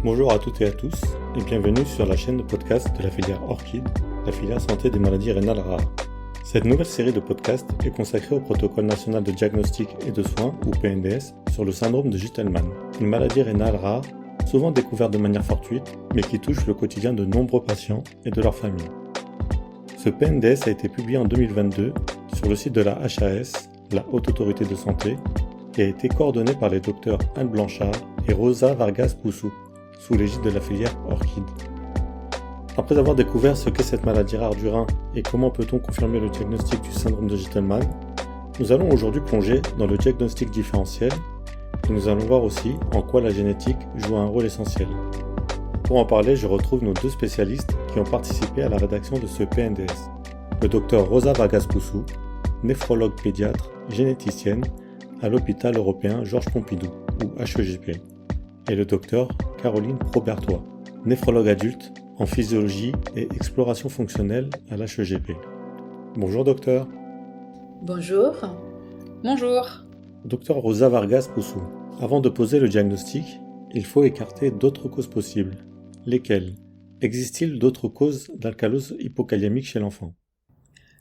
Bonjour à toutes et à tous et bienvenue sur la chaîne de podcast de la filière ORCID, la filière santé des maladies rénales rares. Cette nouvelle série de podcasts est consacrée au protocole national de diagnostic et de soins, ou PNDS, sur le syndrome de Gitelman, une maladie rénale rare, souvent découverte de manière fortuite, mais qui touche le quotidien de nombreux patients et de leurs familles. Ce PNDS a été publié en 2022 sur le site de la HAS, la Haute Autorité de Santé, et a été coordonné par les docteurs Anne Blanchard et Rosa Vargas-Poussou, sous l'égide de la filière ORCID. Après avoir découvert ce qu'est cette maladie rare du rein et comment peut-on confirmer le diagnostic du syndrome de Gitelman, nous allons aujourd'hui plonger dans le diagnostic différentiel et nous allons voir aussi en quoi la génétique joue un rôle essentiel. Pour en parler, je retrouve nos deux spécialistes qui ont participé à la rédaction de ce PNDS. Le docteur Rosa Vargas-Poussou, néphrologue pédiatre, généticienne à l'hôpital européen Georges Pompidou, ou HEGP, et le docteur Caroline Probertois, néphrologue adulte en physiologie et exploration fonctionnelle à l'HEGP. Bonjour docteur. Bonjour. Bonjour. Docteur Rosa Vargas-Poussou, avant de poser le diagnostic, il faut écarter d'autres causes possibles. Lesquelles? Existe-t-il d'autres causes d'alcalose hypokaliémique chez l'enfant?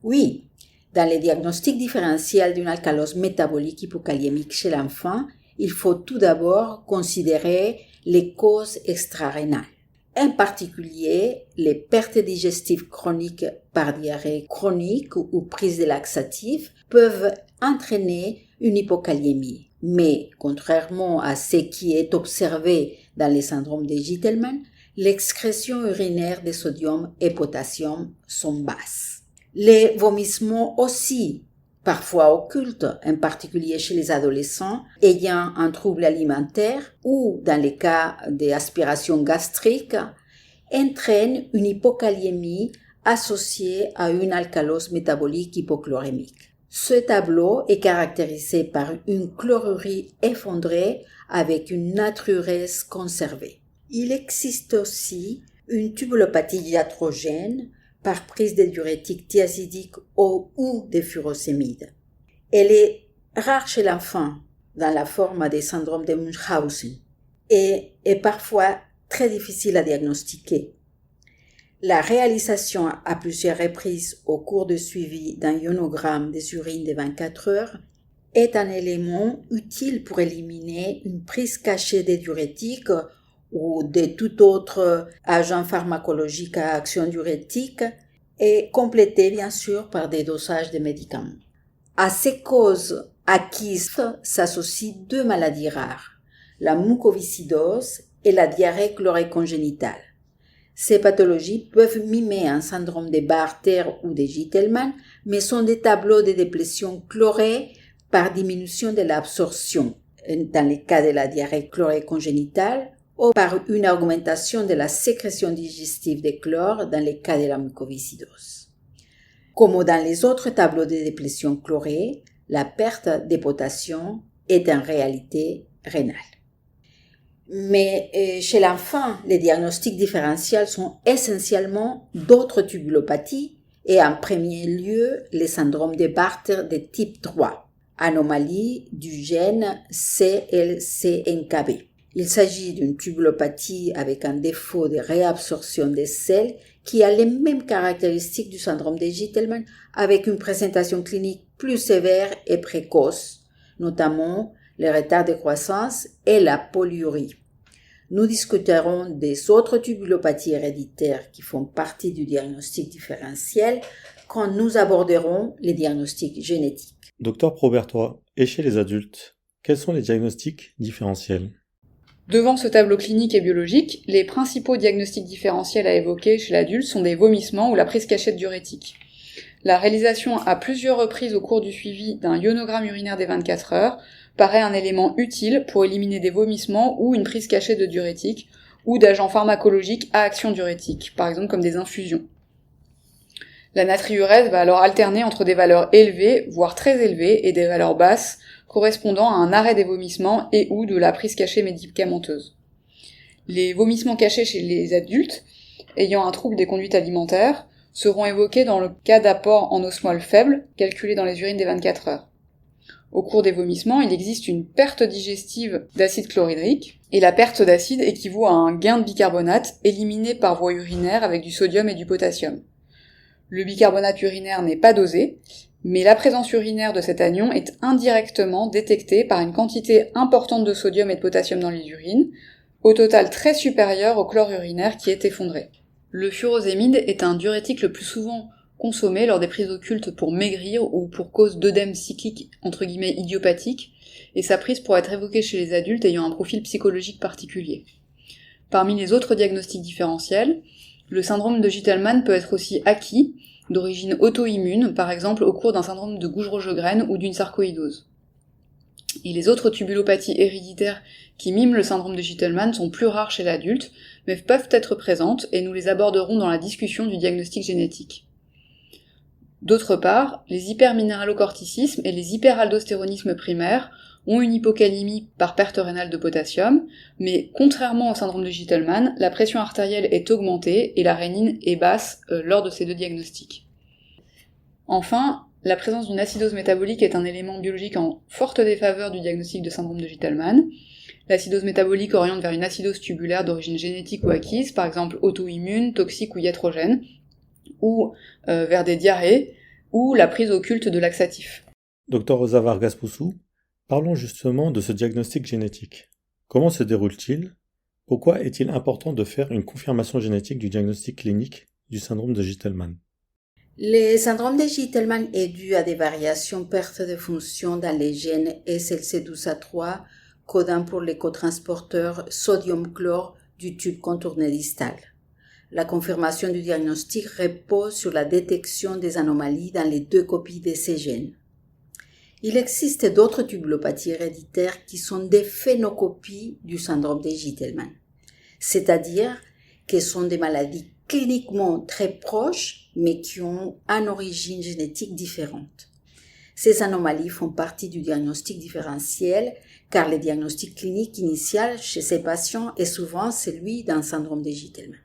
Oui, dans les diagnostics différentiels d'une alcalose métabolique hypokaliémique chez l'enfant, il faut tout d'abord considérer les causes extrarénales. En particulier, les pertes digestives chroniques par diarrhée chronique ou prise de laxatifs peuvent entraîner une hypokaliémie. Mais, contrairement à ce qui est observé dans les syndromes de Gitelman, l'excrétion urinaire de sodium et potassium sont basses. Les vomissements aussi, parfois occultes, en particulier chez les adolescents ayant un trouble alimentaire ou dans les cas d'aspiration gastrique, entraînent une hypokaliémie associée à une alcalose métabolique hypochlorémique. Ce tableau est caractérisé par une chlorurie effondrée avec une natriurèse conservée. Il existe aussi une tubulopathie iatrogène par prise de diurétiques thiazidiques ou de furosémides. Elle est rare chez l'enfant dans la forme des syndromes de Munchausen et est parfois très difficile à diagnostiquer. La réalisation à plusieurs reprises au cours de suivi d'un ionogramme des urines de 24 heures est un élément utile pour éliminer une prise cachée des diurétiques ou de tout autre agent pharmacologique à action diurétique et complété bien sûr par des dosages de médicaments. À ces causes acquises s'associent deux maladies rares, la mucoviscidose et la diarrhée chlorée congénitale. Ces pathologies peuvent mimer un syndrome de Bartter ou de Gitelman, mais sont des tableaux de déplétion chlorée par diminution de l'absorption, dans les cas de la diarrhée chlorée congénitale, ou par une augmentation de la sécrétion digestive de chlore dans les cas de la mucoviscidose. Comme dans les autres tableaux de déplétion chlorée, la perte de potassium est en réalité rénale. Mais chez l'enfant, les diagnostics différentiels sont essentiellement d'autres tubulopathies et en premier lieu les syndromes de Bartter de type 3, anomalie du gène CLCNKB. Il s'agit d'une tubulopathie avec un défaut de réabsorption des sels qui a les mêmes caractéristiques du syndrome de Gitelman avec une présentation clinique plus sévère et précoce, notamment les retards de croissance et la polyurie. Nous discuterons des autres tubulopathies héréditaires qui font partie du diagnostic différentiel quand nous aborderons les diagnostics génétiques. Docteur Probertois, et chez les adultes, quels sont les diagnostics différentiels? Devant ce tableau clinique et biologique, les principaux diagnostics différentiels à évoquer chez l'adulte sont des vomissements ou la prise cachée de diurétiques. La réalisation à plusieurs reprises au cours du suivi d'un ionogramme urinaire des 24 heures paraît un élément utile pour éliminer des vomissements ou une prise cachée de diurétiques ou d'agents pharmacologiques à action diurétique, par exemple comme des infusions. La natriurèse va alors alterner entre des valeurs élevées, voire très élevées, et des valeurs basses, correspondant à un arrêt des vomissements et ou de la prise cachée médicamenteuse. Les vomissements cachés chez les adultes ayant un trouble des conduites alimentaires seront évoqués dans le cas d'apport en osmole faible, calculé dans les urines des 24 heures. Au cours des vomissements, il existe une perte digestive d'acide chlorhydrique, et la perte d'acide équivaut à un gain de bicarbonate éliminé par voie urinaire avec du sodium et du potassium. Le bicarbonate urinaire n'est pas dosé, mais la présence urinaire de cet anion est indirectement détectée par une quantité importante de sodium et de potassium dans les urines, au total très supérieur au chlore urinaire qui est effondré. Le furosémide est un diurétique le plus souvent consommé lors des prises occultes pour maigrir ou pour cause d'œdème cyclique entre guillemets idiopathique, et sa prise pourrait être évoquée chez les adultes ayant un profil psychologique particulier. Parmi les autres diagnostics différentiels, le syndrome de Gitelman peut être aussi acquis, d'origine auto-immune, par exemple au cours d'un syndrome de Gougerot-Sjogren ou d'une sarcoïdose. Et les autres tubulopathies héréditaires qui miment le syndrome de Gitelman sont plus rares chez l'adulte, mais peuvent être présentes, et nous les aborderons dans la discussion du diagnostic génétique. D'autre part, les hyperminéralocorticismes et les hyperaldostéronismes primaires ont une hypocalémie par perte rénale de potassium, mais contrairement au syndrome de Gitelman, la pression artérielle est augmentée et la rénine est basse lors de ces deux diagnostics. Enfin, la présence d'une acidose métabolique est un élément biologique en forte défaveur du diagnostic de syndrome de Gitelman. L'acidose métabolique oriente vers une acidose tubulaire d'origine génétique ou acquise, par exemple auto-immune, toxique ou iatrogène, ou vers des diarrhées, ou la prise occulte de laxatifs. Dr Rosa Vargas-Poussou, parlons justement de ce diagnostic génétique. Comment se déroule-t-il ? Pourquoi est-il important de faire une confirmation génétique du diagnostic clinique du syndrome de Gitelman ? Le syndrome de Gitelman est dû à des variations perte de fonction dans les gènes SLC12A3 codant pour les cotransporteurs sodium-chlore du tube contourné distal. La confirmation du diagnostic repose sur la détection des anomalies dans les deux copies de ces gènes. Il existe d'autres tubulopathies héréditaires qui sont des phénocopies du syndrome de Gitelman, c'est-à-dire que sont des maladies cliniquement très proches mais qui ont une origine génétique différente. Ces anomalies font partie du diagnostic différentiel car le diagnostic clinique initial chez ces patients est souvent celui d'un syndrome de Gitelman.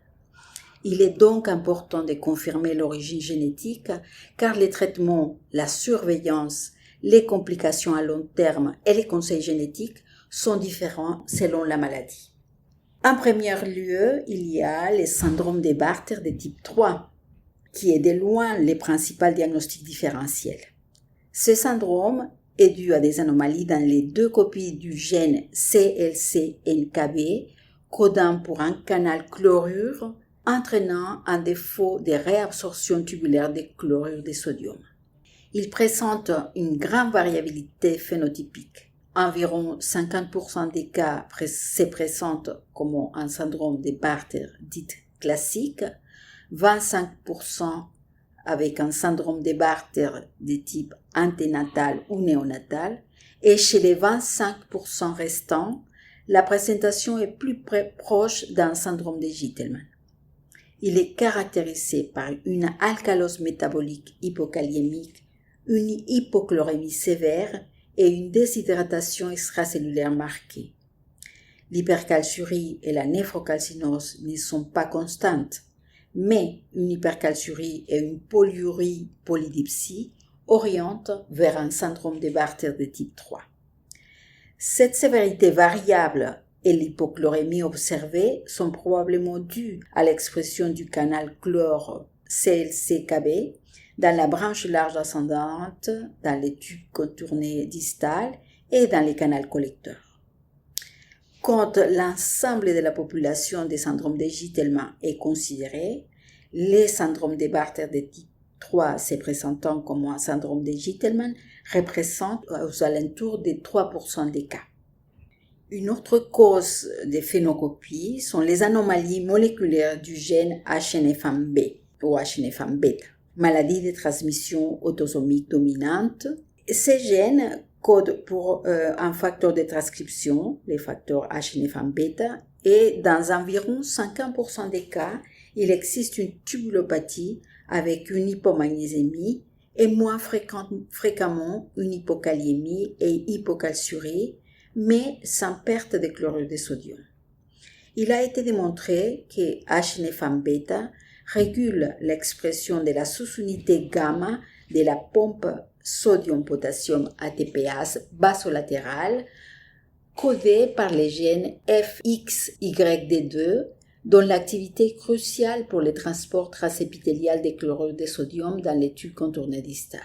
Il est donc important de confirmer l'origine génétique car les traitements, la surveillance, les complications à long terme et les conseils génétiques sont différents selon la maladie. En premier lieu, il y a le syndrome de Bartter de type 3, qui est de loin le principal diagnostic différentiel. Ce syndrome est dû à des anomalies dans les deux copies du gène CLC-NKB, codant pour un canal chlorure, entraînant un défaut de réabsorption tubulaire de chlorure de sodium. Il présente une grande variabilité phénotypique. Environ 50% des cas se présentent comme un syndrome de Bartter dit classique, 25% avec un syndrome de Bartter de type anténatal ou néonatal, et chez les 25% restants, la présentation est plus proche d'un syndrome de Gitelman. Il est caractérisé par une alcalose métabolique hypokaliémique, une hypochlorémie sévère et une déshydratation extracellulaire marquée. L'hypercalciurie et la néphrocalcinose ne sont pas constantes, mais une hypercalciurie et une polyurie polydipsie orientent vers un syndrome de Bartter de type 3. Cette sévérité variable et l'hypochlorémie observée sont probablement dues à l'expression du canal chlore CLC-KB dans la branche large ascendante, dans les tubes contournés distales et dans les canaux collecteurs. Quand l'ensemble de la population des syndromes de Gitelman est considéré, les syndromes de Bartter de type 3 se présentant comme un syndrome de Gitelman représentent aux alentours de 3% des cas. Une autre cause de phénocopie sont les anomalies moléculaires du gène HNF1B ou HNF1-bêta, maladie de transmission autosomique dominante. Ces gènes codent pour un facteur de transcription, le facteur HNF1-bêta, et dans environ 50% des cas, il existe une tubulopathie avec une hypomagnésémie et moins fréquemment une hypokaliémie et hypocalciurie, mais sans perte de chlorure de sodium. Il a été démontré que HNF1-bêta régule l'expression de la sous-unité gamma de la pompe sodium-potassium ATPase basolatéral codé par les gènes FXYD2 dont l'activité est cruciale pour le transport transépithélial des chlorures de sodium dans les tubes contournés distales.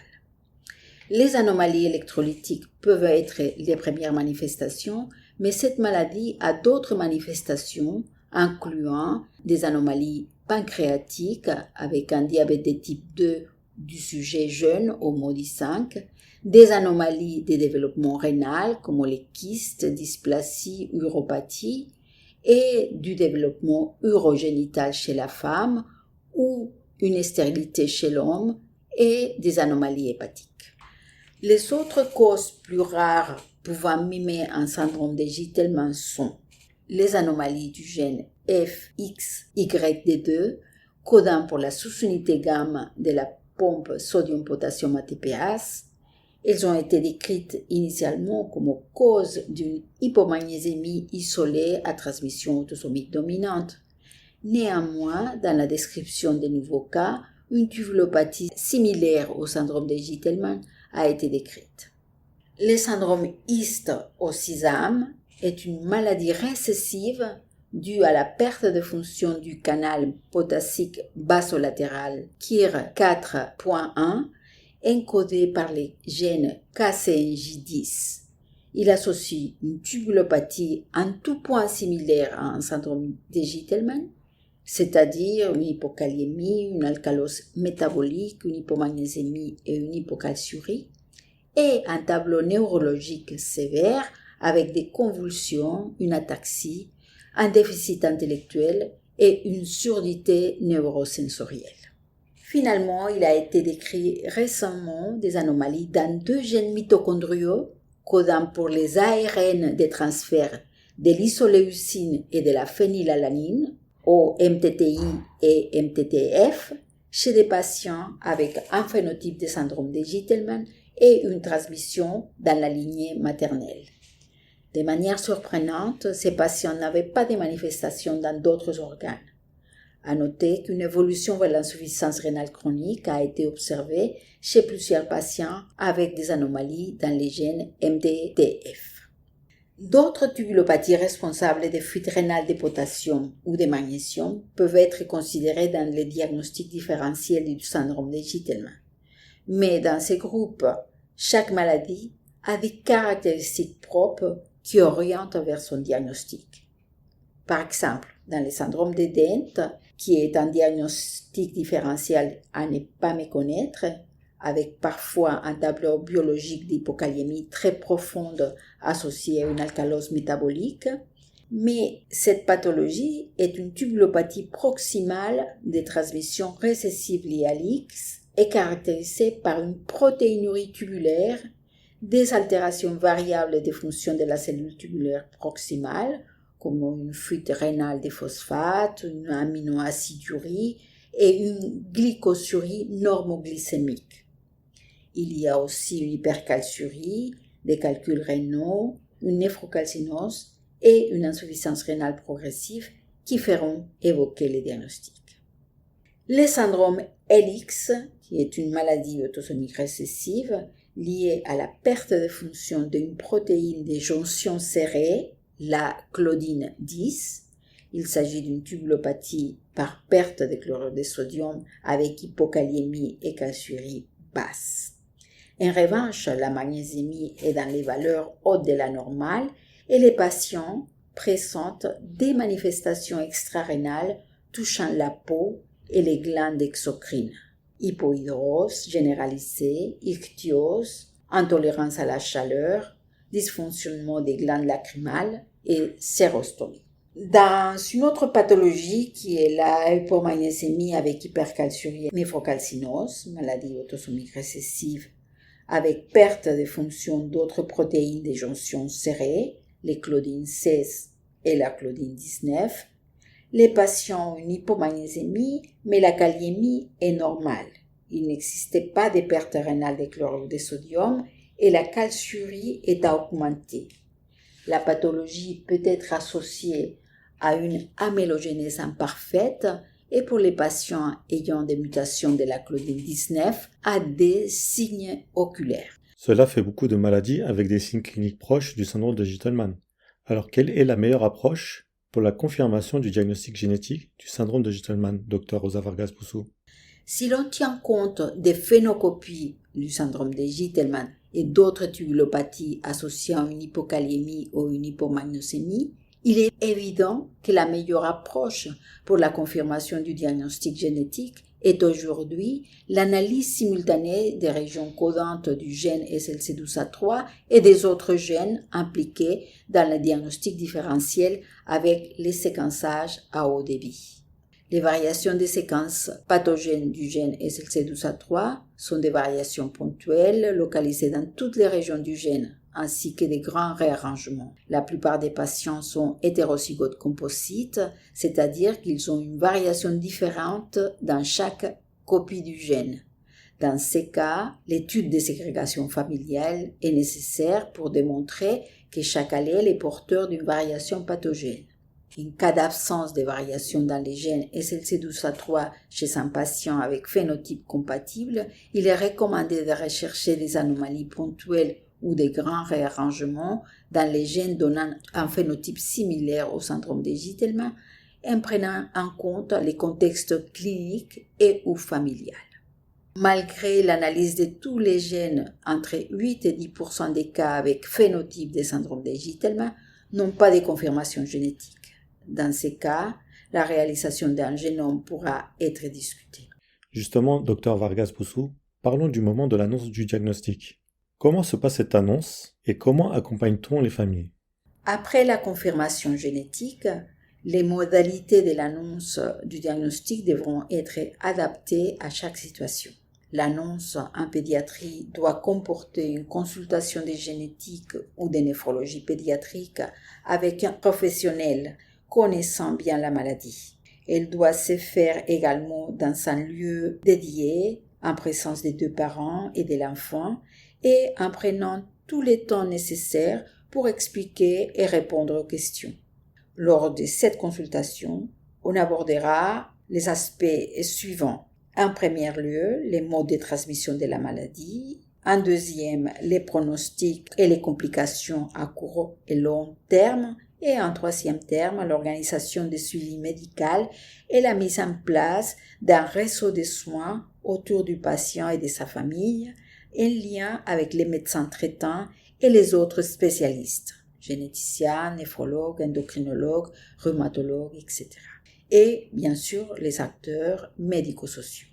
Les anomalies électrolytiques peuvent être les premières manifestations, mais cette maladie a d'autres manifestations, incluant des anomalies pancréatiques avec un diabète de type 2 du sujet jeune au MODY 5, des anomalies de développement rénal comme les kystes, dysplasie, uropathie, et du développement urogénital chez la femme ou une stérilité chez l'homme et des anomalies hépatiques. Les autres causes plus rares pouvant mimer un syndrome de Gitelman sont les anomalies du gène FXYD2 codant pour la sous-unité gamma de la pompe sodium-potassium ATPase. Elles ont été décrites initialement comme cause d'une hypomagnésémie isolée à transmission autosomique dominante. Néanmoins, dans la description des nouveaux cas, une tubulopathie similaire au syndrome de Gitelman a été décrite. Le syndrome Hist-Osisam est une maladie récessive due à la perte de fonction du canal potassique basolatéral KIR4.1 encodé par les gènes KCNJ10. Il associe une tubulopathie en tout point similaire à un syndrome de Gitelman, c'est-à-dire une hypokaliémie, une alcalose métabolique, une hypomagnésémie et une hypocalciurie, et un tableau neurologique sévère avec des convulsions, une ataxie, un déficit intellectuel et une surdité neurosensorielle. Finalement, il a été décrit récemment des anomalies dans 2 gènes mitochondriaux codant pour les ARN des transferts de l'isoleucine et de la phénylalanine, au MTTI et MTTF, chez des patients avec un phénotype de syndrome de Gitelman et une transmission dans la lignée maternelle. De manière surprenante, ces patients n'avaient pas de manifestations dans d'autres organes. À noter qu'une évolution vers l'insuffisance rénale chronique a été observée chez plusieurs patients avec des anomalies dans les gènes MTTF. D'autres tubulopathies responsables de fuites rénales de potassium ou de magnésium peuvent être considérées dans le diagnostic différentiel du syndrome de Gitelman. Mais dans ces groupes, chaque maladie a des caractéristiques propres qui orientent vers son diagnostic. Par exemple, dans le syndrome de Dent, qui est un diagnostic différentiel à ne pas méconnaître, avec parfois un tableau biologique d'hypokaliémie très profonde associé à une alcalose métabolique, mais cette pathologie est une tubulopathie proximale de transmission récessive liée à l'X et caractérisée par une protéinurie tubulaire, des altérations variables des fonctions de la cellule tubulaire proximale, comme une fuite rénale des phosphates, une aminoacidurie et une glycosurie normoglycémique. Il y a aussi une hypercalciurie, des calculs rénaux, une néphrocalcinose et une insuffisance rénale progressive qui feront évoquer les diagnostics. Le syndrome LX, qui est une maladie autosomique récessive liée à la perte de fonction d'une protéine des jonctions serrées, la claudine 10. Il s'agit d'une tubulopathie par perte de chlorure de sodium avec hypokaliémie et calciurie basse. En revanche, la magnésémie est dans les valeurs hautes de la normale et les patients présentent des manifestations extrarénales touchant la peau et les glandes exocrines. Hypohydrose généralisée, ichtyose, intolérance à la chaleur, dysfonctionnement des glandes lacrymales et sérostomie. Dans une autre pathologie qui est la hypomagnésémie avec hypercalciurie et néphrocalcinose, maladie autosomique récessive avec perte de fonction d'autres protéines des jonctions serrées, les claudines 16 et la claudine 19, les patients ont une hypomagnésémie, mais la kaliémie est normale. Il n'existait pas de perte rénale de chlorure de sodium et la calciurie est à augmenter. La pathologie peut être associée à une amélogénèse imparfaite et pour les patients ayant des mutations de la claudine 19 à des signes oculaires. Cela fait beaucoup de maladies avec des signes cliniques proches du syndrome de Gitelman. Alors, quelle est la meilleure approche pour la confirmation du diagnostic génétique du syndrome de Gitelman, Dr Rosa Vargas-Boussou? Si l'on tient compte des phénocopies du syndrome de Gitelman et d'autres tubulopathies associées à une hypokaliémie ou une hypomagnésémie, il est évident que la meilleure approche pour la confirmation du diagnostic génétique est aujourd'hui l'analyse simultanée des régions codantes du gène SLC12A3 et des autres gènes impliqués dans le diagnostic différentiel avec les séquençages à haut débit. Les variations des séquences pathogènes du gène SLC12A3 sont des variations ponctuelles localisées dans toutes les régions du gène, ainsi que des grands réarrangements. La plupart des patients sont hétérozygotes composites, c'est-à-dire qu'ils ont une variation différente dans chaque copie du gène. Dans ces cas, l'étude des ségrégations familiales est nécessaire pour démontrer que chaque allèle est porteur d'une variation pathogène. En cas d'absence de variation dans les gènes SLC12A3 chez un patient avec phénotype compatible, il est recommandé de rechercher des anomalies ponctuelles ou des grands réarrangements dans les gènes donnant un phénotype similaire au syndrome de Gitelman en prenant en compte les contextes cliniques et ou familiales. Malgré l'analyse de tous les gènes, entre 8 et 10% des cas avec phénotype de syndrome de Gitelman n'ont pas de confirmation génétique. Dans ces cas, la réalisation d'un génome pourra être discutée. Justement, Dr Vargas-Boussou, parlons du moment de l'annonce du diagnostic. Comment se passe cette annonce et comment accompagne-t-on les familles? Après la confirmation génétique, les modalités de l'annonce du diagnostic devront être adaptées à chaque situation. L'annonce en pédiatrie doit comporter une consultation de génétique ou de néphrologie pédiatrique avec un professionnel connaissant bien la maladie. Elle doit se faire également dans un lieu dédié, en présence des deux parents et de l'enfant, et en prenant tous les temps nécessaires pour expliquer et répondre aux questions. Lors de cette consultation, on abordera les aspects suivants. En premier lieu, les modes de transmission de la maladie. En deuxième, les pronostics et les complications à court et long terme. Et en troisième terme, l'organisation des suivis médicaux et la mise en place d'un réseau de soins autour du patient et de sa famille, en lien avec les médecins traitants et les autres spécialistes, généticiens, néphrologues, endocrinologues, rhumatologues, etc. Et bien sûr, les acteurs médico-sociaux.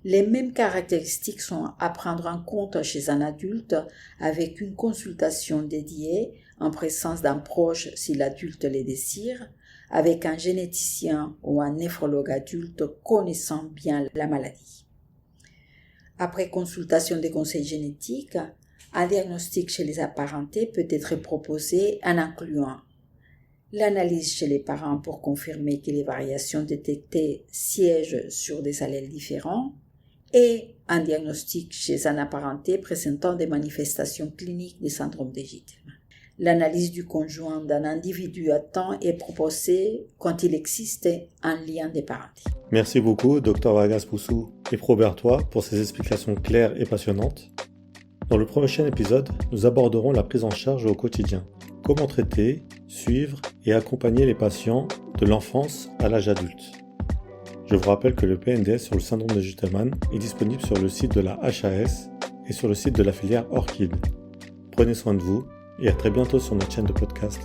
Les mêmes caractéristiques sont à prendre en compte chez un adulte avec une consultation dédiée en présence d'un proche si l'adulte le désire, avec un généticien ou un néphrologue adulte connaissant bien la maladie. Après consultation des conseils génétiques, un diagnostic chez les apparentés peut être proposé en incluant l'analyse chez les parents pour confirmer que les variations détectées siègent sur des allèles différents, et un diagnostic chez un apparenté présentant des manifestations cliniques du syndrome de Gitelman. L'analyse du conjoint d'un individu atteint est proposée quand il existe un lien de parenté. Merci beaucoup, Dr Vargas-Boussou et Probertois, pour ces explications claires et passionnantes. Dans le prochain épisode, nous aborderons la prise en charge au quotidien. Comment traiter, suivre et accompagner les patients de l'enfance à l'âge adulte. Je vous rappelle que le PNDS sur le syndrome de Gitelman est disponible sur le site de la HAS et sur le site de la filière Orchid. Prenez soin de vous et à très bientôt sur notre chaîne de podcast.